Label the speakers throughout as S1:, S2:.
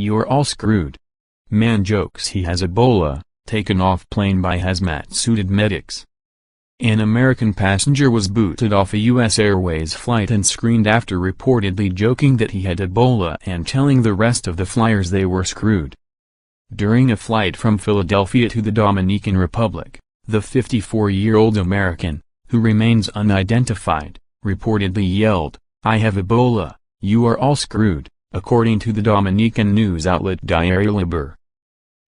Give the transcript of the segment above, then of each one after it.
S1: You're all screwed. Man jokes he has Ebola, taken off plane by hazmat-suited medics. An American passenger was booted off a US Airways flight and screened after reportedly joking that he had Ebola and telling the rest of the flyers they were screwed. During a flight from Philadelphia to the Dominican Republic, the 54-year-old American, who remains unidentified, reportedly yelled, "I have Ebola, you are all screwed," according to the Dominican news outlet Diario Libre.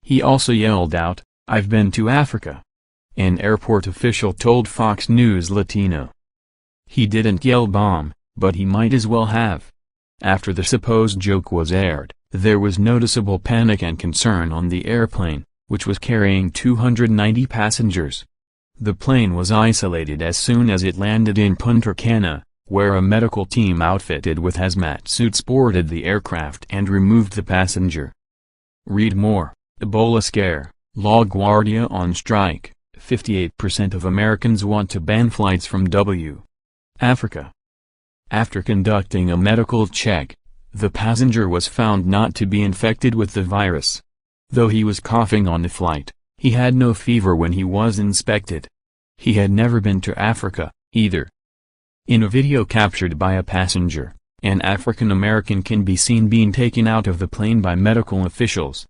S1: He also yelled out, "I've been to Africa," an airport official told Fox News Latino. He didn't yell bomb, but he might as well have. After the supposed joke was aired, there was noticeable panic and concern on the airplane, which was carrying 290 passengers. The plane was isolated as soon as it landed in Punta Cana, where a medical team outfitted with hazmat suits boarded the aircraft and removed the passenger. Read more. Ebola scare, La Guardia on strike, 58% of Americans want to ban flights from Africa. After conducting a medical check, the passenger was found not to be infected with the virus. Though he was coughing on the flight, he had no fever when he was inspected. He had never been to Africa, either. In a video captured by a passenger, an African American can be seen being taken out of the plane by medical officials.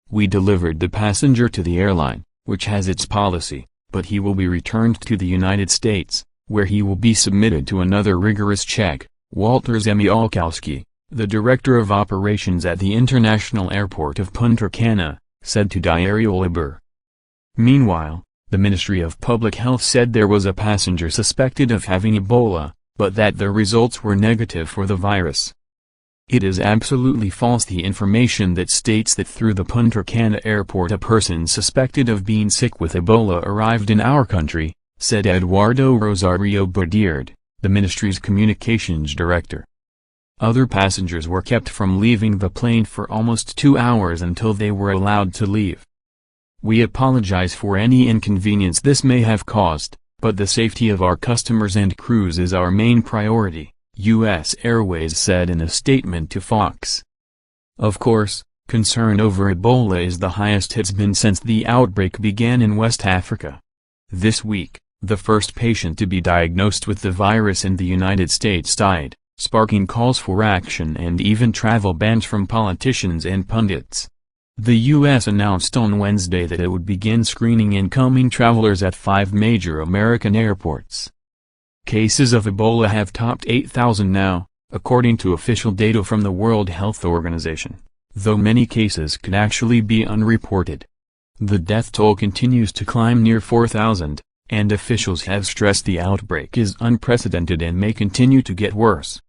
S1: "We delivered the passenger to the airline, which has its policy, but he will be returned to the United States, where he will be submitted to another rigorous check," Walter Zemiolkowski, the director of operations at the International Airport of Punta Cana, said to Diario Libre. Meanwhile, the Ministry of Public Health said there was a passenger suspected of having Ebola, but that the results were negative for the virus. "It is absolutely false the information that states that through the Punta Cana airport a person suspected of being sick with Ebola arrived in our country," said Eduardo Rosario Badiard, the ministry's communications director. Other passengers were kept from leaving the plane for almost 2 hours until they were allowed to leave. "We apologize for any inconvenience this may have caused, but the safety of our customers and crews is our main priority," US Airways said in a statement to Fox. Of course, concern over Ebola is the highest it's been since the outbreak began in West Africa. This week, the first patient to be diagnosed with the virus in the United States died, sparking calls for action and even travel bans from politicians and pundits. The U.S. announced on Wednesday that it would begin screening incoming travelers at 5 major American airports. Cases of Ebola have topped 8,000 now, according to official data from the World Health Organization, though many cases could actually be unreported. The death toll continues to climb near 4,000, and officials have stressed the outbreak is unprecedented and may continue to get worse.